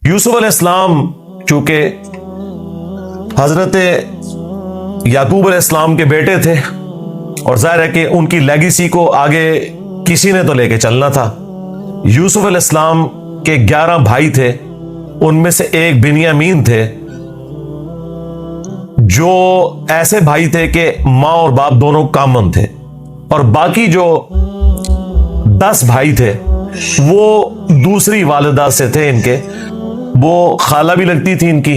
یوسف علیہ السلام چونکہ حضرت یعقوب علیہ السلام کے بیٹے تھے اور ظاہر ہے کہ ان کی لیگیسی کو آگے کسی نے تو لے کے چلنا تھا. یوسف علیہ السلام کے 11 بھائی تھے، ان میں سے ایک بنیامین تھے جو ایسے بھائی تھے کہ ماں اور باپ دونوں کامن تھے، اور باقی جو 10 بھائی تھے وہ دوسری والدہ سے تھے ان کے، وہ خالہ بھی لگتی تھی ان کی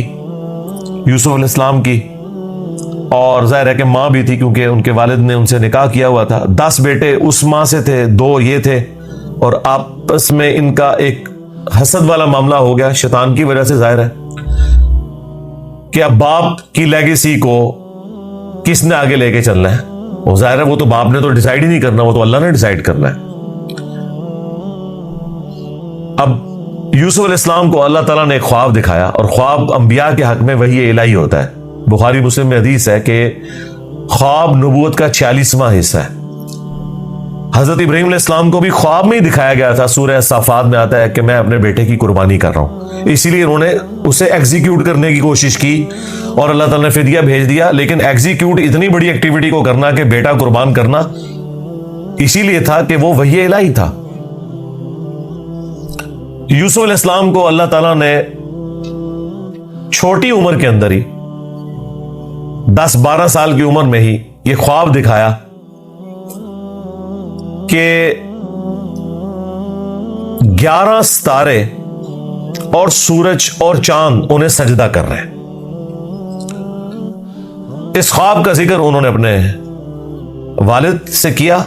یوسف علیہ السلام کی، اور ظاہر ہے کہ ماں بھی تھی کیونکہ ان کے والد نے ان سے نکاح کیا ہوا تھا. 10 بیٹے اس ماں سے تھے، 2 یہ تھے، اور آپس میں ان کا ایک حسد والا معاملہ ہو گیا شیطان کی وجہ سے. ظاہر ہے کہ اب باپ کی لیگیسی کو کس نے آگے لے کے چلنا ہے، وہ ظاہر ہے وہ تو باپ نے تو ڈیسائیڈ ہی نہیں کرنا، وہ تو اللہ نے ڈیسائیڈ کرنا ہے. اب یوسف علیہ السلام کو اللہ تعالیٰ نے ایک خواب دکھایا، اور خواب انبیاء کے حق میں وحی الہی ہوتا ہے. بخاری مسلم میں حدیث ہے کہ خواب نبوت کا 46واں حصہ ہے. حضرت ابراہیم علیہ السلام کو بھی خواب میں ہی دکھایا گیا تھا. سورہ صافات میں آتا ہے کہ میں اپنے بیٹے کی قربانی کر رہا ہوں، اسی لیے انہوں نے اسے ایگزیکیوٹ کرنے کی کوشش کی اور اللہ تعالیٰ نے فدیہ بھیج دیا. لیکن ایگزیکیوٹ اتنی بڑی ایکٹیویٹی کو کرنا کہ بیٹا قربان کرنا، اسی لیے تھا کہ وہ وحی الہی تھا. یوسف علیہ السلام کو اللہ تعالیٰ نے چھوٹی عمر کے اندر ہی 10-12 سال کی عمر میں ہی یہ خواب دکھایا کہ 11 ستارے اور سورج اور چاند انہیں سجدہ کر رہے ہیں. اس خواب کا ذکر انہوں نے اپنے والد سے کیا.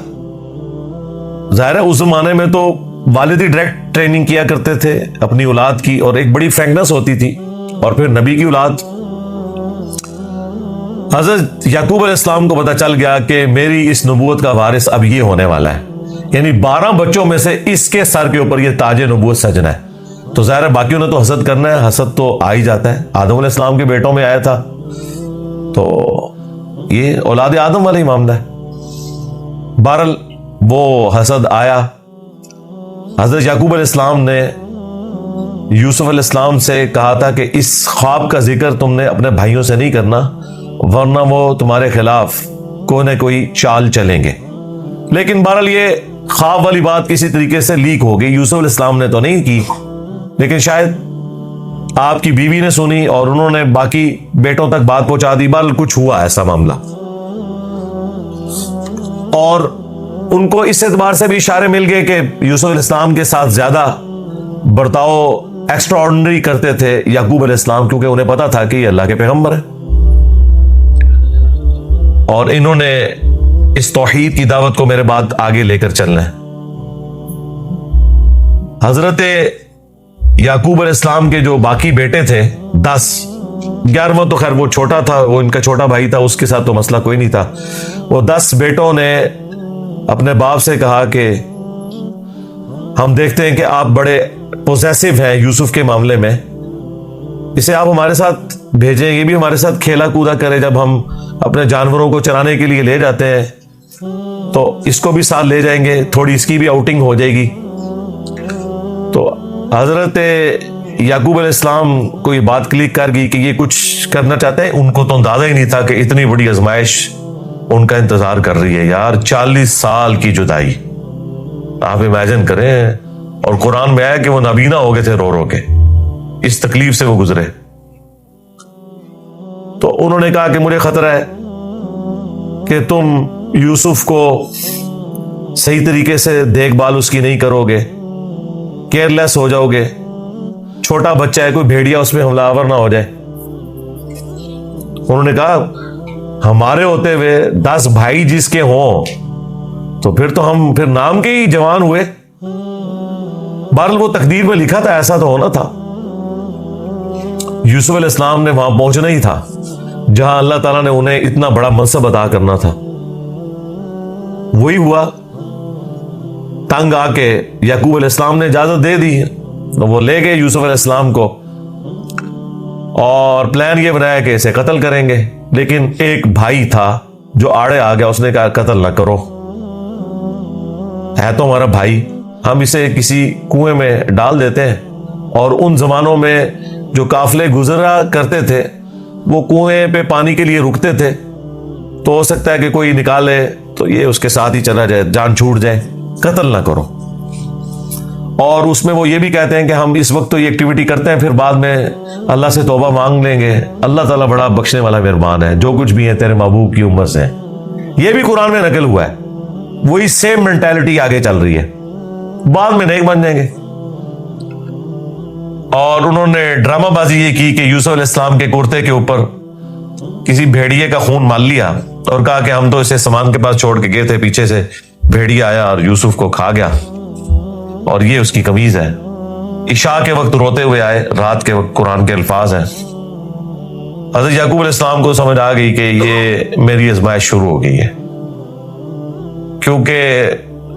ظاہر ہے اس زمانے میں تو والد ہی ڈائریکٹ ٹریننگ کیا کرتے تھے اپنی اولاد کی، اور ایک بڑی فرینکنس ہوتی تھی. اور پھر نبی کی اولاد حضرت یعقوب علیہ السلام کو پتہ چل گیا کہ میری اس نبوت کا وارث اب یہ ہونے والا ہے، یعنی 12 بچوں میں سے اس کے سر کے اوپر یہ تاج نبوت سجنا ہے. تو ظاہر ہے باقیوں نے تو حسد کرنا ہے، حسد تو آ ہی جاتا ہے. آدم علیہ السلام کے بیٹوں میں آیا تھا، تو یہ اولاد آدم والا ہی معاملہ ہے. بہرحال وہ حسد آیا. حضرت یعقوب علیہ السلام نے یوسف علیہ السلام سے کہا تھا کہ اس خواب کا ذکر تم نے اپنے بھائیوں سے نہیں کرنا، ورنہ وہ تمہارے خلاف کوئی نہ کوئی چال چلیں گے. لیکن بہرحال یہ خواب والی بات کسی طریقے سے لیک ہو گئی. یوسف علیہ السلام نے تو نہیں کی، لیکن شاید آپ کی بیوی نے سنی اور انہوں نے باقی بیٹوں تک بات پہنچا دی. بہرحال کچھ ہوا ایسا معاملہ، اور ان کو اس اعتبار سے بھی اشارے مل گئے کہ یوسف علیہ السلام کے ساتھ زیادہ برتاؤ ایکسٹرا آرڈنری کرتے تھے یعقوب علیہ السلام، کیونکہ انہیں پتا تھا کہ یہ اللہ کے پیغمبر ہیں، اور انہوں نے اس توحید کی دعوت کو میرے بعد آگے لے کر چلنا ہے. حضرت یعقوب علیہ السلام کے جو باقی بیٹے تھے 10، 11واں تو خیر وہ چھوٹا تھا، وہ ان کا چھوٹا بھائی تھا، اس کے ساتھ تو مسئلہ کوئی نہیں تھا. وہ 10 بیٹوں نے اپنے باپ سے کہا کہ ہم دیکھتے ہیں کہ آپ بڑے پوزیسو ہیں یوسف کے معاملے میں، اسے آپ ہمارے ساتھ بھیجیں، یہ بھی ہمارے ساتھ کھیلا کودا کرے. جب ہم اپنے جانوروں کو چرانے کے لیے لے جاتے ہیں تو اس کو بھی ساتھ لے جائیں گے، تھوڑی اس کی بھی آؤٹنگ ہو جائے گی. تو حضرت یعقوب علیہ السلام کو یہ بات کلک کر گئی کہ یہ کچھ کرنا چاہتے ہیں. ان کو تو اندازہ ہی نہیں تھا کہ اتنی بڑی آزمائش ان کا انتظار کر رہی ہے. یار 40 سال کی جدائی آپ امیجن کریں، اور قرآن میں آیا کہ وہ نابینا ہو گئے تھے رو رو کے، اس تکلیف سے وہ گزرے. تو انہوں نے کہا کہ مجھے خطرہ ہے کہ تم یوسف کو صحیح طریقے سے دیکھ بھال اس کی نہیں کرو گے، کیئر لیس ہو جاؤ گے، چھوٹا بچہ ہے، کوئی بھیڑیا اس میں حملہ آور نہ ہو جائے. انہوں نے کہا ہمارے ہوتے ہوئے 10 بھائی جس کے ہوں تو پھر تو ہم پھر نام کے ہی جوان ہوئے. بہرحال وہ تقدیر میں لکھا تھا، ایسا تو ہونا تھا. یوسف علیہ السلام نے وہاں پہنچنا ہی تھا جہاں اللہ تعالیٰ نے انہیں اتنا بڑا منصب عطا کرنا تھا. وہی ہوا. تنگ آ کے یعقوب علیہ السلام نے اجازت دے دی، تو وہ لے گئے یوسف علیہ السلام کو، اور پلان یہ بنایا کہ اسے قتل کریں گے. لیکن ایک بھائی تھا جو آڑے آ گیا، اس نے کہا قتل نہ کرو، ہے تو ہمارا بھائی، ہم اسے کسی کنویں میں ڈال دیتے ہیں اور ان زمانوں میں جو قافلے گزرا کرتے تھے وہ کنویں پہ پانی کے لیے رکتے تھے، تو ہو سکتا ہے کہ کوئی نکالے تو یہ اس کے ساتھ ہی چلا جائے، جان چھوٹ جائے، قتل نہ کرو۔ اور اس میں وہ یہ بھی کہتے ہیں کہ ہم اس وقت تو یہ ایکٹیویٹی کرتے ہیں، پھر بعد میں اللہ سے توبہ مانگ لیں گے، اللہ تعالیٰ بڑا بخشنے والا مہربان ہے، جو کچھ بھی ہے تیرے محبوب کی امت سے۔ یہ بھی قرآن میں نقل ہوا ہے، وہی سیم مینٹالٹی آگے چل رہی ہے، بعد میں نیک بن جائیں گے۔ اور انہوں نے ڈرامہ بازی یہ کی کہ یوسف علیہ السلام کے کرتے کے اوپر کسی بھیڑیے کا خون مال لیا اور کہا کہ ہم تو اسے سامان کے پاس چھوڑ کے گئے تھے، پیچھے سے بھیڑیا آیا اور یوسف کو کھا گیا، اور یہ اس کی قمیض ہے۔ عشاء کے وقت روتے ہوئے آئے، رات کے وقت قرآن کے الفاظ ہیں۔ حضرت یعقوب علیہ السلام کو سمجھ آ گئی کہ یہ میری آزمائش شروع ہو گئی ہے، کیونکہ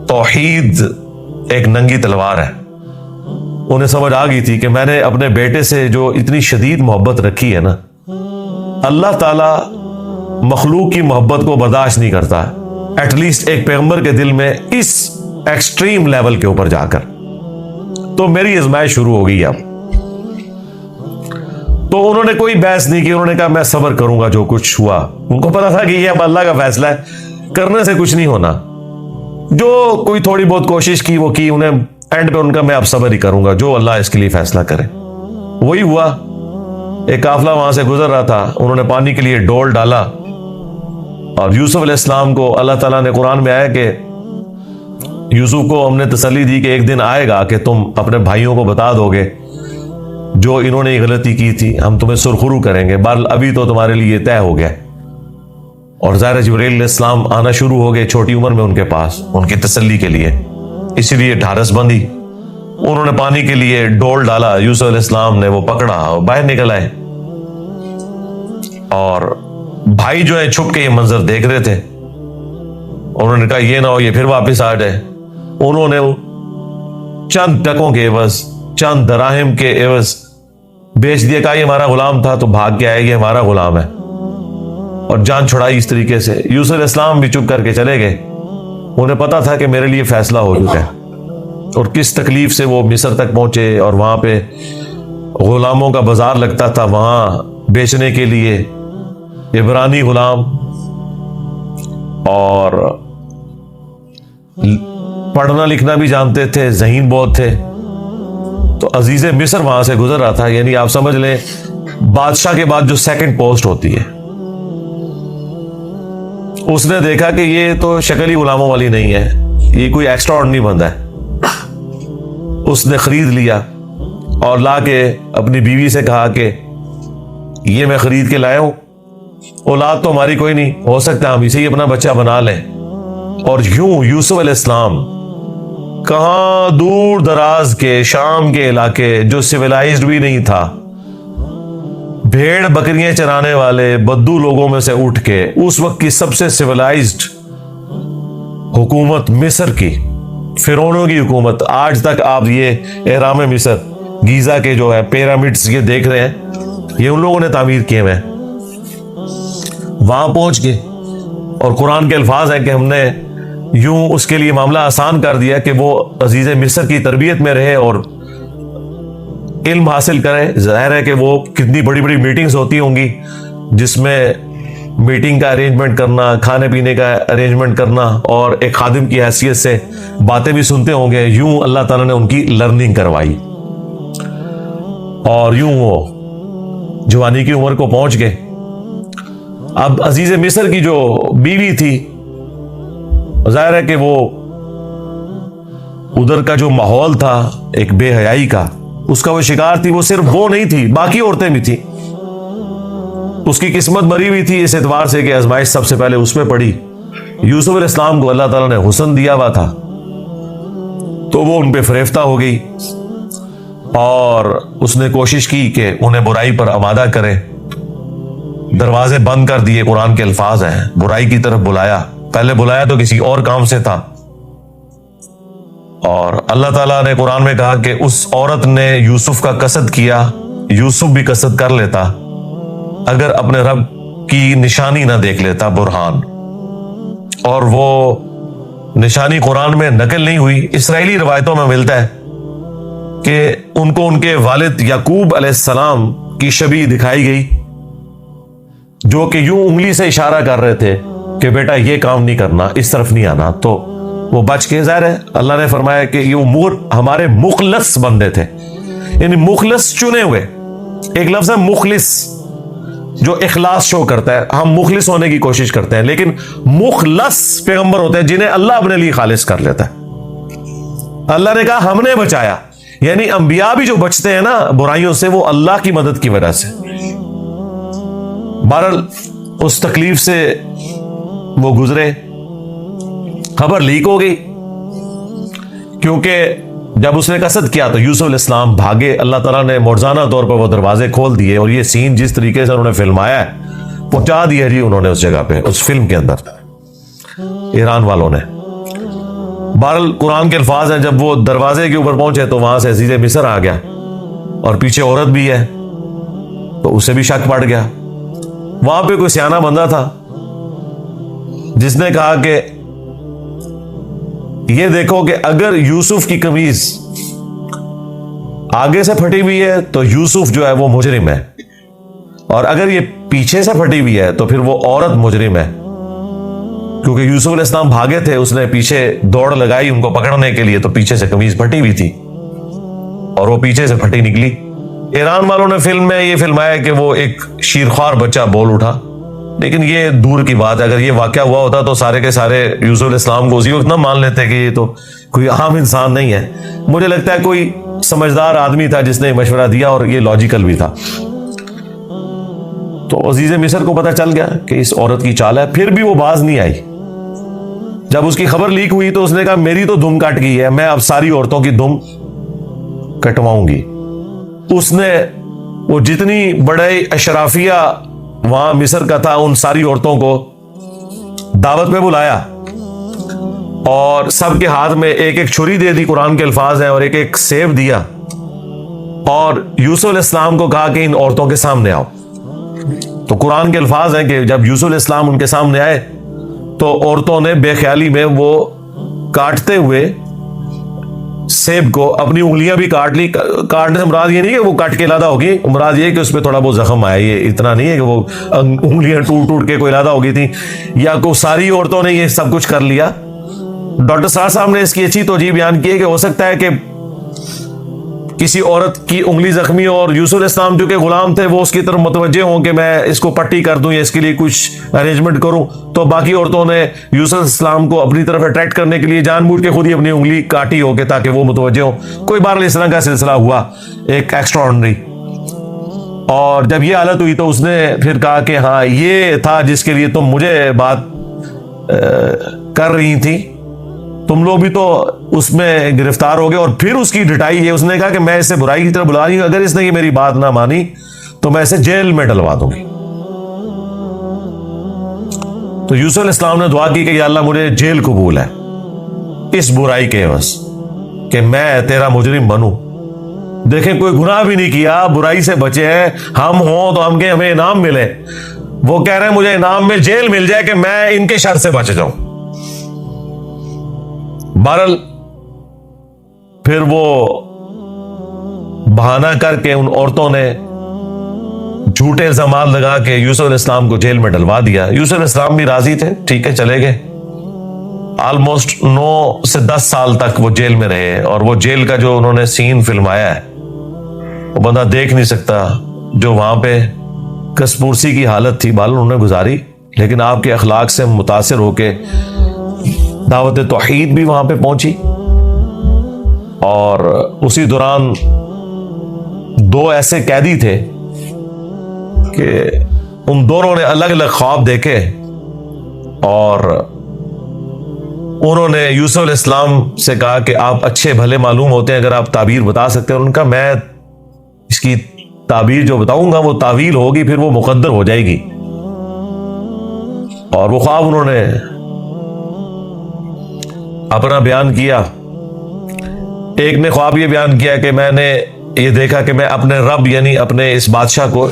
توحید ایک ننگی تلوار ہے۔ انہیں سمجھ آ گئی تھی کہ میں نے اپنے بیٹے سے جو اتنی شدید محبت رکھی ہے نا، اللہ تعالیٰ مخلوق کی محبت کو برداشت نہیں کرتا، ایٹ لیسٹ ایک پیغمبر کے دل میں اس ایکسٹریم لیول کے اوپر جا کر۔ تو میری آزمائش شروع ہو گئی اب۔ تو انہوں نے کوئی بحث نہیں کی، انہوں نے کہا میں صبر کروں گا جو کچھ ہوا۔ ان کو پتا تھا کہ یہ اب اللہ کا فیصلہ ہے، کرنے سے کچھ نہیں ہونا۔ جو کوئی تھوڑی بہت کوشش کی وہ کی، انہیں اینڈ پہ ان کا میں اب صبر ہی کروں گا، جو اللہ اس کے لیے فیصلہ کرے۔ وہی ہوا، ایک قافلہ وہاں سے گزر رہا تھا، انہوں نے پانی کے لیے ڈول ڈالا، اور یوسف علیہ السلام کو اللہ تعالیٰ نے قرآن میں آیا کہ یوسف کو ہم نے تسلی دی کہ ایک دن آئے گا کہ تم اپنے بھائیوں کو بتا دو گے جو انہوں نے غلطی کی تھی، ہم تمہیں سرخرو کریں گے، بہرحال ابھی تو تمہارے لیے طے ہو گیا۔ اور ظاہر جبرائیل علیہ السلام آنا شروع ہو گئے چھوٹی عمر میں ان کے پاس، ان کی تسلی کے لیے، اسی لیے ڈھارس بندی۔ انہوں نے پانی کے لیے ڈول ڈالا، یوسف علیہ السلام نے وہ پکڑا اور باہر نکل آئے، اور بھائی جو ہے چھپ کے یہ منظر دیکھ رہے تھے۔ انہوں نے کہا یہ نہ ہو یہ پھر واپس آ جائے۔ انہوں نے چند ٹکوں کے عوض، چند دراہم کے عوض بیچ دیا، کہا یہ ہمارا غلام تھا، تو بھاگ کے آئے، یہ ہمارا غلام ہے، اور جان چھڑائی اس طریقے سے۔ یوسف علیہ السلام بھی چپ کر کے چلے گئے، انہیں پتا تھا کہ میرے لیے فیصلہ ہو چکا ہے۔ اور کس تکلیف سے وہ مصر تک پہنچے، اور وہاں پہ غلاموں کا بازار لگتا تھا، وہاں بیچنے کے لیے عبرانی غلام، اور پڑھنا لکھنا بھی جانتے تھے، ذہین بہت تھے۔ تو عزیز مصر وہاں سے گزر رہا تھا، یعنی آپ سمجھ لیں بادشاہ کے بعد جو سیکنڈ پوسٹ ہوتی ہے۔ اس نے دیکھا کہ یہ تو شکل ہی غلاموں والی نہیں ہے، یہ کوئی ایکسٹرا آرڈنری بندہ ہے۔ اس نے خرید لیا اور لا کے اپنی بیوی سے کہا کہ یہ میں خرید کے لایا ہوں، اولاد تو ہماری کوئی نہیں، ہو سکتا ہے ہم اسے ہی اپنا بچہ بنا لیں۔ اور یوں یوسف علیہ السلام کہاں دور دراز کے شام کے علاقے جو سویلائزڈ بھی نہیں تھا، بھیڑ بکریاں چرانے والے بدو لوگوں میں سے اٹھ کے اس وقت کی سب سے سویلائزڈ حکومت مصر کی، فرعونوں کی حکومت، آج تک آپ یہ اہرام مصر گیزا کے جو ہے پیرامڈز یہ دیکھ رہے ہیں، یہ ان لوگوں نے تعمیر کیے ہوئے ہیں۔ وہاں پہنچ گئے، اور قرآن کے الفاظ ہیں کہ ہم نے یوں اس کے لیے معاملہ آسان کر دیا کہ وہ عزیز مصر کی تربیت میں رہے اور علم حاصل کرے۔ ظاہر ہے کہ وہ کتنی بڑی بڑی میٹنگز ہوتی ہوں گی، جس میں میٹنگ کا ارینجمنٹ کرنا، کھانے پینے کا ارینجمنٹ کرنا، اور ایک خادم کی حیثیت سے باتیں بھی سنتے ہوں گے۔ یوں اللہ تعالیٰ نے ان کی لرننگ کروائی، اور یوں وہ جوانی کی عمر کو پہنچ گئے۔ اب عزیز مصر کی جو بیوی تھی، ظاہر ہے کہ وہ ادھر کا جو ماحول تھا ایک بے حیائی کا، اس کا وہ شکار تھی۔ وہ صرف وہ نہیں تھی، باقی عورتیں بھی تھیں۔ اس کی قسمت مری ہوئی تھی اس اعتبار سے کہ آزمائش سب سے پہلے اس میں پڑی۔ یوسف علیہ السلام کو اللہ تعالیٰ نے حسن دیا ہوا تھا، تو وہ ان پہ فریفتہ ہو گئی، اور اس نے کوشش کی کہ انہیں برائی پر آمادہ کرے۔ دروازے بند کر دیے، قرآن کے الفاظ ہیں، برائی کی طرف بلایا۔ پہلے بلایا تو کسی اور کام سے تھا، اور اللہ تعالیٰ نے قرآن میں کہا کہ اس عورت نے یوسف کا قصد کیا، یوسف بھی قصد کر لیتا اگر اپنے رب کی نشانی نہ دیکھ لیتا، برہان۔ اور وہ نشانی قرآن میں نقل نہیں ہوئی، اسرائیلی روایتوں میں ملتا ہے کہ ان کو ان کے والد یعقوب علیہ السلام کی شبیہ دکھائی گئی، جو کہ یوں انگلی سے اشارہ کر رہے تھے کہ بیٹا یہ کام نہیں کرنا، اس طرف نہیں آنا، تو وہ بچ کے، ظاہر ہے اللہ نے فرمایا کہ یہ ہمارے مخلص بندے تھے، یعنی مخلص چنے ہوئے، ایک لفظ ہے مخلص جو اخلاص شو کرتا ہے، ہم مخلص ہونے کی کوشش کرتے ہیں، لیکن مخلص پیغمبر ہوتے ہیں جنہیں اللہ اپنے لیے خالص کر لیتا ہے۔ اللہ نے کہا ہم نے بچایا، یعنی انبیاء بھی جو بچتے ہیں نا برائیوں سے، وہ اللہ کی مدد کی وجہ سے۔ بہرحال اس تکلیف سے وہ گزرے، خبر لیک ہو گئی، کیونکہ جب اس نے قصد کیا تو یوسف علیہ السلام بھاگے، اللہ تعالیٰ نے معجزانہ طور پر وہ دروازے کھول دیے، اور یہ سین جس طریقے سے انہوں نے فلمایا ہے پہنچا دیا جی انہوں نے اس جگہ پہ، اس فلم کے اندر ایران والوں نے۔ بہرحال قرآن کے الفاظ ہیں، جب وہ دروازے کے اوپر پہنچے تو وہاں سے عزیز مصر آ گیا، اور پیچھے عورت بھی ہے تو اسے بھی شک پڑ گیا۔ وہاں پہ کوئی سیانہ بندہ تھا جس نے کہا کہ یہ دیکھو کہ اگر یوسف کی قمیض آگے سے پھٹی ہوئی ہے تو یوسف جو ہے وہ مجرم ہے، اور اگر یہ پیچھے سے پھٹی ہوئی ہے تو پھر وہ عورت مجرم ہے، کیونکہ یوسف علیہ السلام بھاگے تھے، اس نے پیچھے دوڑ لگائی ان کو پکڑنے کے لیے، تو پیچھے سے قمیض پھٹی ہوئی تھی اور وہ پیچھے سے پھٹی نکلی۔ ایران والوں نے فلم میں یہ فلمایا کہ وہ ایک شیرخوار بچہ بول اٹھا، لیکن یہ دور کی بات ہے، اگر یہ واقعہ ہوا ہوتا تو سارے کے سارے یوسف علیہ السلام کو اسی وقت نہ مان لیتے کہ یہ تو کوئی عام انسان نہیں ہے۔ مجھے لگتا ہے کوئی سمجھدار آدمی تھا جس نے مشورہ دیا، اور یہ لاجیکل بھی تھا۔ تو عزیز مصر کو پتہ چل گیا کہ اس عورت کی چال ہے، پھر بھی وہ باز نہیں آئی۔ جب اس کی خبر لیک ہوئی تو اس نے کہا میری تو دم کٹ گئی ہے، میں اب ساری عورتوں کی دم کٹواؤں گی۔ اس نے وہ جتنی بڑے اشرافیہ وہاں مصر کا تھا ان ساری عورتوں کو دعوت پہ بلایا، اور سب کے ہاتھ میں ایک ایک چھری دے دی، قرآن کے الفاظ ہیں، اور ایک ایک سیب دیا، اور یوسف علیہ السلام کو کہا کہ ان عورتوں کے سامنے آؤ۔ تو قرآن کے الفاظ ہیں کہ جب یوسف علیہ السلام ان کے سامنے آئے تو عورتوں نے بے خیالی میں وہ کاٹتے ہوئے سیب کو اپنی انگلیاں بھی کاٹ لی۔ کاٹنے سے مراد یہ نہیں کہ وہ کٹ کے علیحدہ ہوگی، مراد یہ کہ اس پہ تھوڑا بہت زخم آیا، یہ اتنا نہیں ہے کہ وہ انگلیاں ٹوٹ ٹوٹ کے کوئی علیحدہ ہو گئی تھی، یا کو ساری عورتوں نے یہ سب کچھ کر لیا۔ ڈاکٹر صاحب نے اس کی اچھی توجہ بیان کی ہے کہ ہو سکتا ہے کہ کسی عورت کی انگلی زخمی ہو، اور یوسف علیہ السلام جو کہ غلام تھے وہ اس کی طرف متوجہ ہوں کہ میں اس کو پٹی کر دوں یا اس کے لیے کچھ ارینجمنٹ کروں، تو باقی عورتوں نے یوسف علیہ السلام کو اپنی طرف اٹریکٹ کرنے کے لیے جان بوجھ کے خود ہی اپنی انگلی کاٹی ہو کے تاکہ وہ متوجہ ہوں۔ کوئی بار اس طرح کا سلسلہ ہوا ایک ایکسٹرا آرڈنری، اور جب یہ حالت ہوئی تو اس نے پھر کہا کہ ہاں یہ تھا جس کے لیے تم مجھے بات کر رہی تھی، تم لوگ بھی تو اس میں گرفتار ہو گئے۔ اور پھر اس کی ڈٹائی ہے، اس نے کہا کہ میں اسے برائی کی طرف بلا رہی ہوں، اگر اس نے یہ میری بات نہ مانی تو میں اسے جیل میں ڈلوا دوں گی۔ تو یوسف علیہ السلام نے دعا کی کہ یا اللہ مجھے جیل قبول ہے اس برائی کے عوض، کہ میں تیرا مجرم بنوں۔ دیکھیں کوئی گناہ بھی نہیں کیا، برائی سے بچے ہیں، ہم ہوں تو ہم کہ ہمیں انعام ملے، وہ کہہ رہے ہیں مجھے انعام میں جیل مل جائے کہ میں ان کے شر سے بچ جاؤں۔ بہرحال پھر وہ بہانہ کر کے ان عورتوں نے جھوٹے الزامات لگا کے یوسف علیہ السلام کو جیل میں ڈلوا دیا۔ یوسف علیہ السلام بھی راضی تھے، ٹھیک ہے چلے گئے۔ آلموسٹ 9 سے 10 سال تک وہ جیل میں رہے، اور وہ جیل کا جو انہوں نے سین فلمایا ہے وہ بندہ دیکھ نہیں سکتا، جو وہاں پہ کسپورسی کی حالت تھی بال انہوں نے گزاری، لیکن آپ کے اخلاق سے متاثر ہو کے دعوت توحید بھی وہاں پہ پہنچی۔ اور اسی دوران 2 ایسے قیدی تھے کہ ان دونوں نے الگ الگ خواب دیکھے، اور انہوں نے یوسف علیہ السلام سے کہا کہ آپ اچھے بھلے معلوم ہوتے ہیں، اگر آپ تعبیر بتا سکتے ہیں۔ ان کا میں اس کی تعبیر جو بتاؤں گا وہ تعویل ہوگی، پھر وہ مقدر ہو جائے گی۔ اور وہ خواب انہوں نے اپنا بیان کیا۔ ایک نے خواب یہ بیان کیا کہ میں نے یہ دیکھا کہ میں اپنے رب یعنی اپنے اس بادشاہ کو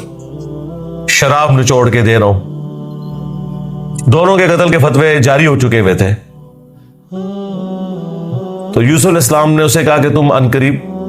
شراب نچوڑ کے دے رہا ہوں۔ دونوں کے قتل کے فتوے جاری ہو چکے ہوئے تھے۔ تو یوسف علیہ السلام نے اسے کہا کہ تم عنقریب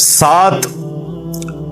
7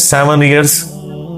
7 years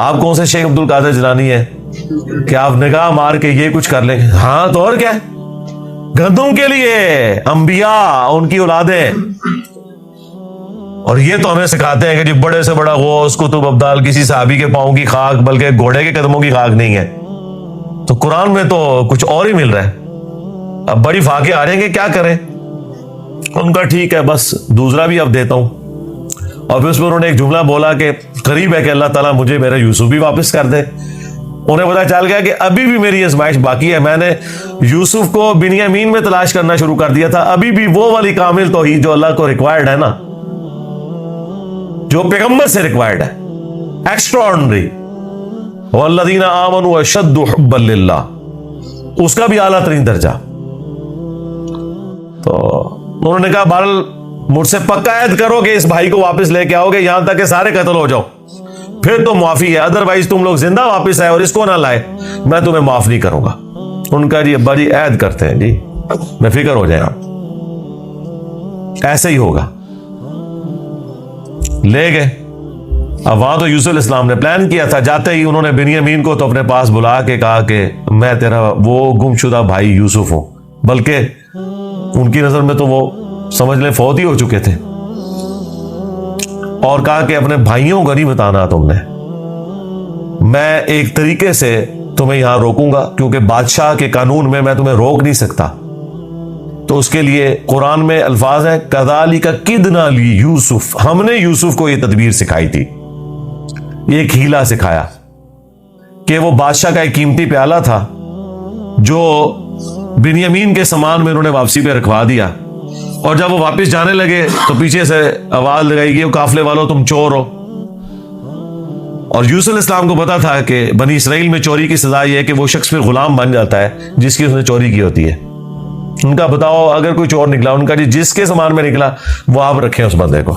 آپ کون سے شیخ عبد القادر جیلانی ہیں کہ آپ نگاہ مار کے یہ کچھ کر لیں؟ ہاں تو اور کیا، گندم کے لیے انبیاء، ان کی اولادیں. اور یہ تو ہمیں سکھاتے ہیں کہ جی بڑے سے بڑا غوث قطب ابدال کسی صحابی کے پاؤں کی خاک بلکہ گھوڑے کے قدموں کی خاک نہیں ہے. تو قرآن میں تو کچھ اور ہی مل رہا ہے. اب بڑی فاقے آ رہے ہیں کہ کیا کریں. ان کا ٹھیک ہے، بس دوسرا بھی اب دیتا ہوں. اور پھر اس میں انہوں نے ایک جملہ بولا کہ قریب ہے کہ اللہ تعالیٰ مجھے میرا یوسف بھی واپس کر دے. انہیں پتا چل گیا کہ ابھی بھی میری آزمائش باقی ہے. میں نے یوسف کو بنیامین میں تلاش کرنا شروع کر دیا تھا، ابھی بھی وہ والی کامل توحید جو اللہ کو ریکوائرڈ ہے نا، جو پیغمبر سے ریکوائرڈ ہے، ایکسٹرا آرڈنری، والذین آمنوا اشد حبا للہ، اس کا بھی اعلیٰ ترین درجہ. تو انہوں نے کہا بہرحال مجھ سے پکا عہد کرو کہ اس بھائی کو واپس لے کے آؤ گے یہاں تک کہ سارے قتل ہو جاؤ، پھر تو معافی ہے، ادروائز تم لوگ زندہ واپس آئے اور اس کو نہ لائے میں تمہیں معاف نہیں کروں گا. ان کا جی ابا جی عہد کرتے ہیں جی، میں فکر ہو جائے آپ، ایسے ہی ہوگا. لے گئے. اب وہاں تو یوسف علیہ السلام نے پلان کیا تھا. جاتے ہی انہوں نے بنیامین کو تو اپنے پاس بلا کے کہا کہ میں تیرا وہ گم شدہ بھائی یوسف ہوں، بلکہ ان کی نظر میں تو وہ سمجھ لیں فوت ہی ہو چکے تھے. اور کہا کہ اپنے بھائیوں کو نہیں بتانا تم نے، میں ایک طریقے سے تمہیں یہاں روکوں گا کیونکہ بادشاہ کے قانون میں تمہیں روک نہیں سکتا. تو اس کے لیے قرآن میں الفاظ ہیں کذالک کدنا لی یوسف، ہم نے یوسف کو یہ تدبیر سکھائی تھی، یہ ایک ہیلا سکھایا کہ وہ بادشاہ کا ایک قیمتی پیالہ تھا جو بنیامین کے سامان میں انہوں نے واپسی پہ رکھوا دیا، اور جب وہ واپس جانے لگے تو پیچھے سے آواز لگائی گئی قافلے والوں تم چور ہو. اور یوسف علیہ السلام کو پتا تھا کہ بنی اسرائیل میں چوری کی سزا یہ ہے کہ وہ شخص پھر غلام بن جاتا ہے جس کی اس نے چوری کی ہوتی ہے. ان کا بتاؤ اگر کوئی چور نکلا، ان کا جی جس کے سامان میں نکلا وہ آپ رکھیں اس بندے کو.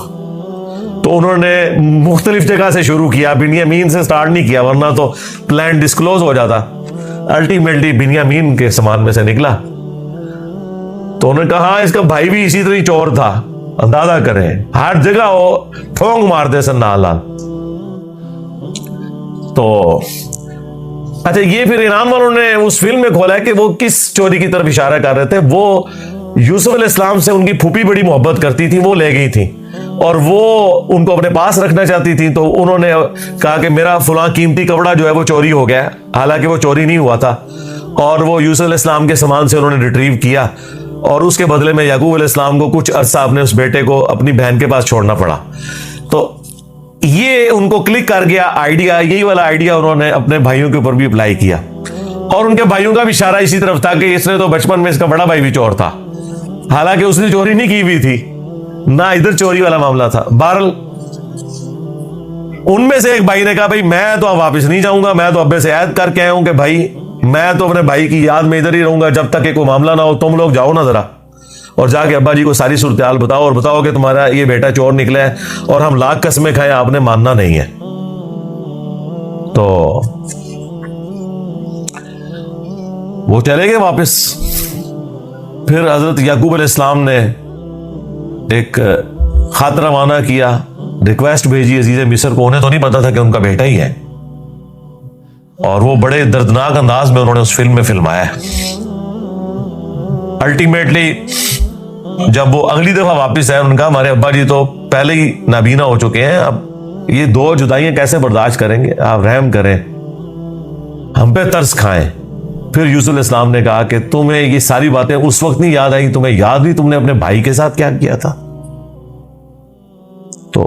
تو انہوں نے مختلف جگہ سے شروع کیا، بنیامین سے سٹارٹ نہیں کیا ورنہ تو پلان ڈسکلوز ہو جاتا. الٹیمیٹلی بنیامین کے سامان میں سے نکلا. تو انہوں نے کہا ہاں اس کا بھائی بھی اسی طرح چور تھا، اندازہ کریں ہر جگہ وہ ٹھونگ مار دے سن نال. تو اچھا یہ پھر ایران والوں نے اس فلم میں کھولا ہے کہ وہ کس چوری کی طرف اشارہ کر رہے تھے. وہ یوسف علیہ السلام سے ان کی پھوپھی بڑی محبت کرتی تھی، وہ لے گئی تھی اور وہ ان کو اپنے پاس رکھنا چاہتی تھی. تو انہوں نے کہا کہ میرا فلاں قیمتی کپڑا جو ہے وہ چوری ہو گیا، حالانکہ وہ چوری نہیں ہوا تھا. اور وہ یوسف علیہ السلام کے سامان سے انہوں نے ریٹریو کیا، اور اس کے بدلے میں یعقوب علیہ السلام کو کچھ عرصہ اپنے اس بیٹے کو اپنی بہن کے پاس چھوڑنا پڑا. تو یہ ان کو کلک کر گیا آئیڈیا، یہی والا آئیڈیا انہوں نے اپنے بھائیوں کے اوپر بھی اپلائی کیا. اور ان کے بھائیوں کا بھی اشارہ اسی طرف تھا کہ اس نے تو بچپن میں اس کا بڑا بھائی بھی چور تھا، حالانکہ اس نے چوری نہیں کی ہوئی تھی، نہ ادھر چوری والا معاملہ تھا. بہرحال ان میں سے ایک بھائی نے کہا بھائی میں تو اب واپس نہیں جاؤں گا، میں تو ابے سے عہد کر کے آیا ہوں کہ بھائی میں تو اپنے بھائی کی یاد میں ادھر ہی رہوں گا جب تک کہ کوئی معاملہ نہ ہو. تم لوگ جاؤ نا ذرا اور جا کے ابا جی کو ساری صورتحال بتاؤ، اور بتاؤ کہ تمہارا یہ بیٹا چور نکلا ہے اور ہم لاکھ قسمیں کھائیں آپ نے ماننا نہیں ہے. تو وہ چلے گئے واپس. پھر حضرت یعقوب علیہ السلام نے ایک خط روانہ کیا، ریکویسٹ بھیجی عزیز مصر کو. انہیں تو نہیں پتا تھا کہ ان کا بیٹا ہی ہے، اور وہ بڑے دردناک انداز میں انہوں نے اس فلم میں فلمایا. الٹیمیٹلی جب وہ اگلی دفعہ واپس آئے، ان کا ہمارے ابا جی تو پہلے ہی نابینا ہو چکے ہیں، اب یہ دو جدائیاں کیسے برداشت کریں گے، آپ رحم کریں، ہم پہ ترس کھائیں. پھر یوسف علیہ السلام نے کہا کہ تمہیں یہ ساری باتیں اس وقت نہیں یاد آئی، تمہیں یاد نہیں تم نے اپنے بھائی کے ساتھ کیا کیا تھا. تو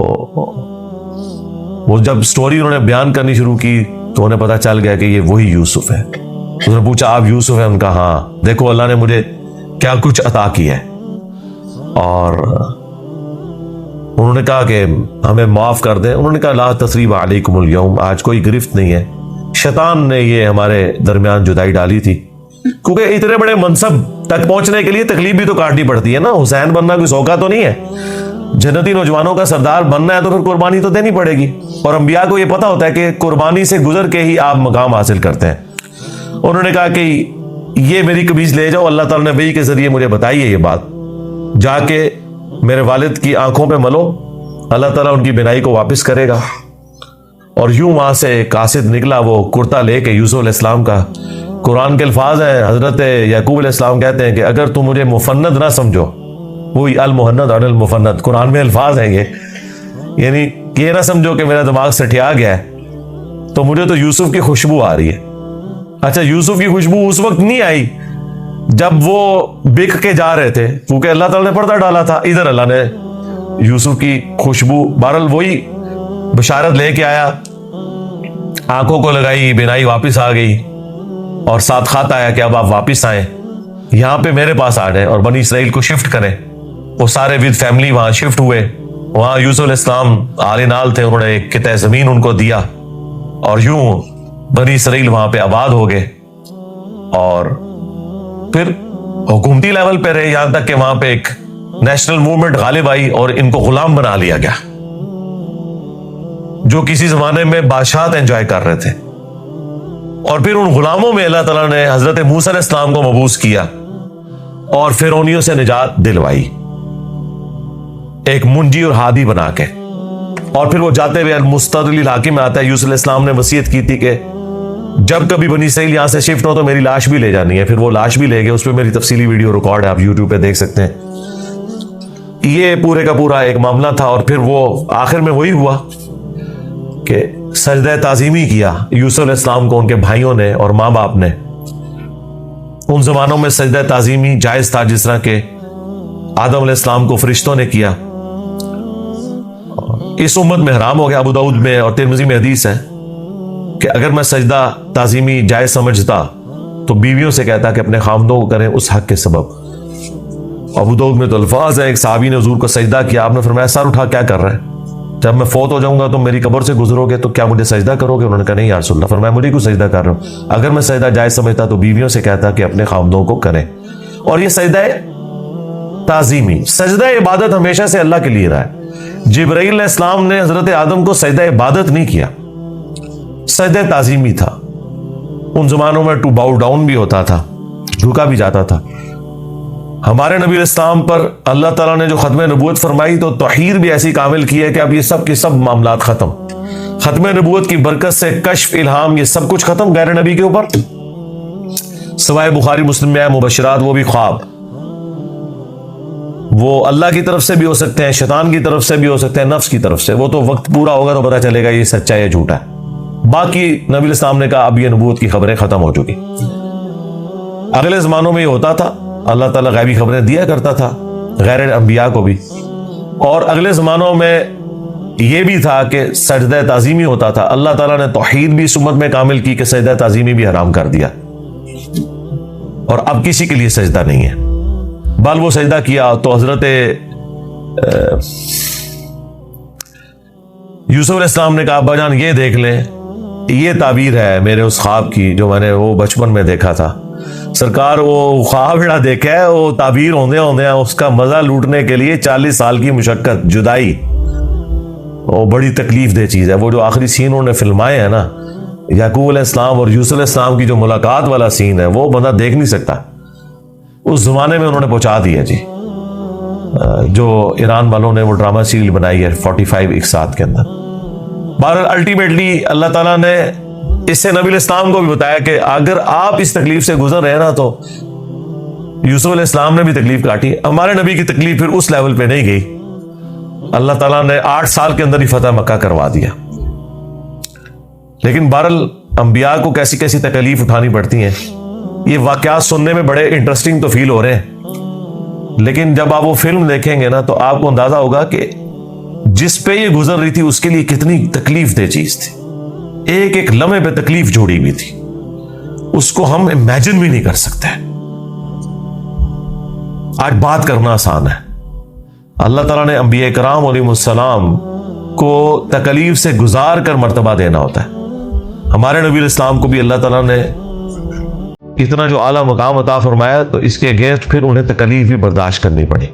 وہ جب سٹوری انہوں نے بیان کرنی شروع کی تو انہیں پتا چل گیا کہ یہ وہی یوسف ہے. اس نے پوچھا آپ یوسف ہیں؟ ان کا ہاں، دیکھو اللہ نے مجھے کیا کچھ عطا کیا ہے. اور انہوں نے کہا کہ ہمیں معاف کر دیں. انہوں نے کہا لا تثریب علیکم اليوم، آج کوئی گرفت نہیں ہے. شیطان نے یہ ہمارے درمیان جدائی ڈالی تھی، کیونکہ اتنے بڑے منصب تک پہنچنے کے لیے تکلیف بھی تو کاٹنی پڑتی ہے نا. حسین بننا کوئی سوکھا تو نہیں ہے، جنتی نوجوانوں کا سردار بننا ہے تو پھر قربانی تو دینی پڑے گی. اور انبیاء کو یہ پتا ہوتا ہے کہ قربانی سے گزر کے ہی آپ مقام حاصل کرتے ہیں. انہوں نے کہا کہ یہ میری قمیض لے جاؤ، اللہ تعالیٰ نے وحی کے ذریعے مجھے بتائی ہے یہ بات، جا کے میرے والد کی آنکھوں پہ ملو، اللہ تعالیٰ ان کی بینائی کو واپس کرے گا. اور یوں وہاں سے ایک قاصد نکلا وہ کرتا لے کے یوسف علیہ السلام کا. قرآن کے الفاظ ہیں, حضرت یعقوب علیہ السلام کہتے ہیں کہ اگر تم مجھے مفند نہ سمجھو, وہی المہند اور المفند قرآن میں الفاظ ہیں یہ, یعنی یہ نہ سمجھو کہ میرا دماغ سٹیا گیا ہے, تو مجھے تو یوسف کی خوشبو آ رہی ہے. اچھا, یوسف کی خوشبو اس وقت نہیں آئی جب وہ بک کے جا رہے تھے, کیونکہ اللہ تعالیٰ نے پردہ ڈالا تھا. ادھر اللہ نے یوسف کی خوشبو بہرحال وہی بشارت لے کے آیا, آنکھوں کو لگائی, بینائی واپس آ گئی, اور ساتھ خط آیا کہ اب آپ واپس آئیں, یہاں پہ میرے پاس آ جائیں اور بنی اسرائیل کو شفٹ کریں. وہ سارے ود فیملی وہاں شفٹ ہوئے. وہاں یوسف علیہ السلام آل نال تھے, انہوں نے ایک قطع زمین ان کو دیا, اور یوں بنی اسرائیل وہاں پہ آباد ہو گئے. اور پھر حکومتی لیول پہ رہے یہاں تک کہ وہاں پہ ایک نیشنل موومنٹ غالب آئی اور ان کو غلام بنا لیا گیا, جو کسی زمانے میں بادشاہت انجوائے کر رہے تھے. اور پھر ان غلاموں میں اللہ تعالیٰ نے حضرت موسیٰ علیہ السلام کو مبعوث کیا اور فرعونیوں سے نجات دلوائی, ایک منجی اور ہادی بنا کے. اور پھر وہ جاتے ہوئے المستدل الحاکم میں آتا ہے, یوسف علیہ السلام نے وصیت کی تھی کہ جب کبھی بنی اسرائیل یہاں سے شفٹ ہو تو میری لاش بھی لے جانی ہے. پھر وہ لاش بھی لے گئے, اس پہ میری تفصیلی ویڈیو ریکارڈ ہے, آپ یوٹیوب پہ دیکھ سکتے ہیں. یہ پورے کا پورا ایک معاملہ تھا. اور پھر وہ آخر میں وہی ہوا کہ سجدہ تعظیمی کیا یوسف علیہ السلام کو ان کے بھائیوں نے اور ماں باپ نے. ان زمانوں میں سجدہ تعظیمی جائز تھا, جس طرح کہ آدم علیہ السلام کو فرشتوں نے کیا. اس امت میں حرام ہو گیا. ابو داؤد میں اور ترمذی میں حدیث ہے کہ اگر میں سجدہ تعظیمی جائز سمجھتا تو بیویوں سے کہتا کہ اپنے خامدوں کو کریں اس حق کے سبب. ابو داؤد میں تو الفاظ ہیں, ایک صحابی نے حضور کو سجدہ کیا, آپ نے فرمایا سر اٹھا کیا کر رہے ہیں, جب میں فوت ہو جاؤں گا تو میری قبر سے گزرو گے تو کیا مجھے سجدہ کرو گے؟ انہوں نے کہا نہیں یا رسول اللہ. فرمایا مجھے کیوں سجدہ کر رہے ہو؟ اگر میں سجدہ جائز سمجھتا تو بیویوں سے کہتا کہ اپنے خامدوں کو کریں. اور یہ سجدہ تعظیمی, سجدہ عبادت ہمیشہ سے اللہ کے لیے رہا ہے. جبرائیل علیہ السلام نے حضرت آدم کو سجدہ عبادت نہیں کیا, سجدہ تعظیمی تھا. ان زمانوں میں ٹو باؤ ڈاؤن بھی ہوتا تھا, جھکا بھی جاتا تھا. ہمارے نبی علیہ السلام پر اللہ تعالیٰ نے جو ختم نبوت فرمائی تو توحید بھی ایسی کامل کی ہے کہ اب یہ سب کے سب معاملات ختم. ختم نبوت کی برکت سے کشف, الہام, یہ سب کچھ ختم غیر نبی کے اوپر, سوائے بخاری مسلم میں مبشرات, وہ بھی خواب. وہ اللہ کی طرف سے بھی ہو سکتے ہیں, شیطان کی طرف سے بھی ہو سکتے ہیں, نفس کی طرف سے. وہ تو وقت پورا ہوگا تو پتہ چلے گا یہ سچا ہے یا جھوٹا ہے. باقی نبی علیہ السلام نے کہا اب یہ نبوت کی خبریں ختم ہو چکی. اگلے زمانوں میں یہ ہوتا تھا, اللہ تعالیٰ غیبی خبریں دیا کرتا تھا غیر انبیاء کو بھی. اور اگلے زمانوں میں یہ بھی تھا کہ سجدہ تعظیمی ہوتا تھا. اللہ تعالیٰ نے توحید بھی اس امت میں کامل کی کہ سجدہ تعظیمی بھی حرام کر دیا, اور اب کسی کے لیے سجدہ نہیں ہے. بل وہ سجدہ کیا تو حضرت یوسف علیہ السلام نے کہا ابا جان یہ دیکھ لیں, یہ تعبیر ہے میرے اس خواب کی جو میں نے وہ بچپن میں دیکھا تھا. سرکار وہ خواب بڑا دیکھا ہے, وہ تعبیر ہوندے اس کا مزہ لوٹنے کے لیے 40 سال کی مشقت, جدائی, وہ بڑی تکلیف دہ چیز ہے. وہ جو آخری سین انہوں نے فلمائے ہیں نا, یعقوب علیہ السلام اور یوسف علیہ السلام کی جو ملاقات والا سین ہے, وہ بندہ دیکھ نہیں سکتا. اس زمانے میں انہوں نے پہنچا دیا جی, جو ایران والوں نے وہ ڈرامہ سیریل بنائی ہے 45 اقساط کے اندر. بہرحال الٹیمیٹلی اللہ تعالیٰ نے اس سے نبی علیہ السلام کو بھی بتایا کہ اگر آپ اس تکلیف سے گزر رہے ہیں نا, تو یوسف علیہ السلام نے بھی تکلیف کاٹی. ہمارے نبی کی تکلیف پھر اس لیول پہ نہیں گئی, اللہ تعالیٰ نے 8 سال کے اندر ہی فتح مکہ کروا دیا. لیکن بہرحال انبیاء کو کیسی کیسی تکلیف اٹھانی پڑتی ہیں. یہ واقعات سننے میں بڑے انٹرسٹنگ تو فیل ہو رہے ہیں, لیکن جب آپ وہ فلم دیکھیں گے نا تو آپ کو اندازہ ہوگا کہ جس پہ یہ گزر رہی تھی اس کے لیے کتنی تکلیف دہ چیز تھی. ایک ایک لمحے پہ تکلیف جوڑی ہوئی تھی, اس کو ہم امیجن بھی نہیں کر سکتے. آج بات کرنا آسان ہے. اللہ تعالیٰ نے انبیاء کرام علیہ السلام کو تکلیف سے گزار کر مرتبہ دینا ہوتا ہے. ہمارے نبی علیہ السلام کو بھی اللہ تعالیٰ نے اتنا جو اعلیٰ مقام عطا فرمایا تو اس کے اگینسٹ پھر انہیں تکلیف بھی برداشت کرنی پڑی.